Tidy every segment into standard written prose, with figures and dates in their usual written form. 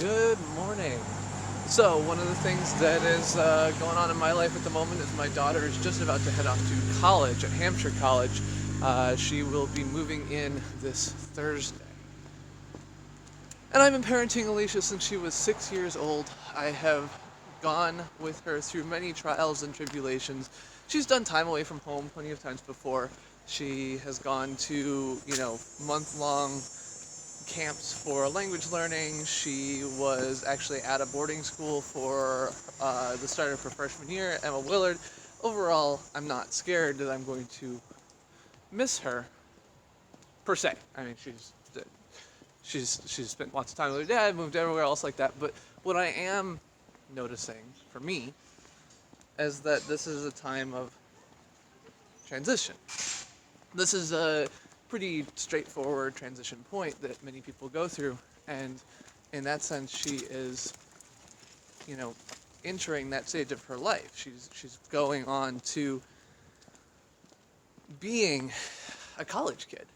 Good morning. So, one of the things that is going on in my life at the moment is my daughter is just about to head off to college at Hampshire College. She will be moving in this Thursday. And I've been parenting Alicia since she was 6 years old. I have gone with her through many trials and tribulations. She's done time away from home plenty of times before. She has gone to, month-long camps for language learning. She was actually at a boarding school for the start of her freshman year, Emma Willard. Overall, I'm not scared that I'm going to miss her, per se. I mean, she's spent lots of time with her dad, moved everywhere else like that. But what I am noticing for me is that this is a time of transition. This is a pretty straightforward transition point that many people go through, and in that sense, she is, entering that stage of her life. She's going on to being a college kid.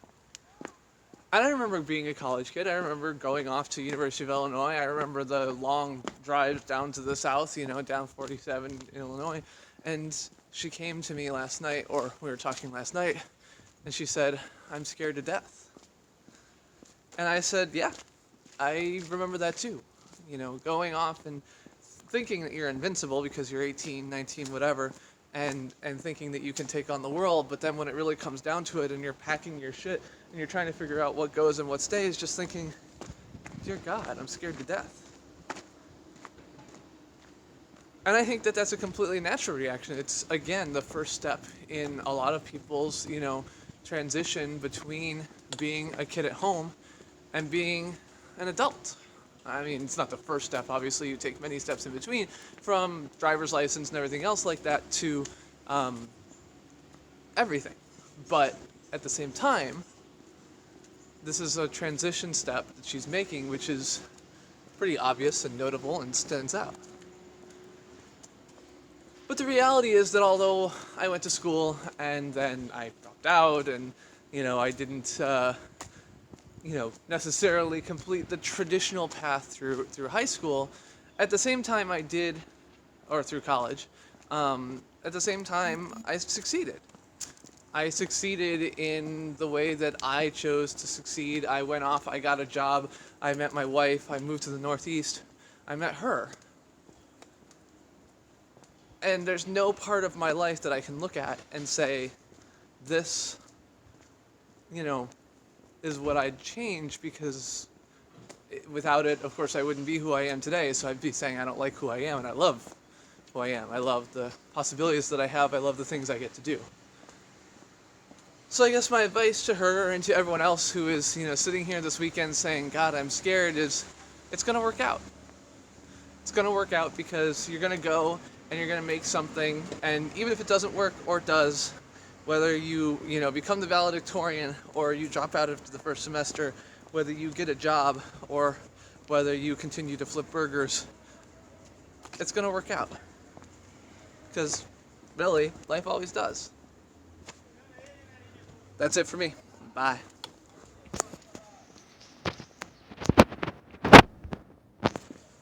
I don't remember being a college kid. I remember going off to University of Illinois. I remember the long drives down to the south, down 47 in Illinois. And she came to me last night, or we were talking last night, and she said, "I'm scared to death." And I said, "Yeah, I remember that too. Going off and thinking that you're invincible because you're 18, 19, whatever, and thinking that you can take on the world, but then when it really comes down to it and you're packing your shit and you're trying to figure out what goes and what stays, just thinking, dear God, I'm scared to death." And I think that that's a completely natural reaction. It's, again, the first step in a lot of people's, transition between being a kid at home and being an adult. I mean, it's not the first step. Obviously, you take many steps in between, from driver's license and everything else like that to everything. But at the same time, this is a transition step that she's making, which is pretty obvious and notable and stands out. But the reality is that although I went to school and then I dropped out and, I didn't, necessarily complete the traditional path through high school, at the same time I did, or through college, at the same time I succeeded. I succeeded in the way that I chose to succeed. I went off, I got a job, I met my wife, I moved to the Northeast, I met her. And there's no part of my life that I can look at and say, this, is what I'd change, because without it, of course, I wouldn't be who I am today. So I'd be saying I don't like who I am, and I love who I am. I love the possibilities that I have. I love the things I get to do. So I guess my advice to her and to everyone else who is, sitting here this weekend saying, God, I'm scared, is it's going to work out. It's going to work out, because you're going to go and you're going to make something, and even if it doesn't work or does, whether you, become the valedictorian or you drop out after the first semester, whether you get a job or whether you continue to flip burgers, it's going to work out. Because really, life always does. That's it for me. Bye.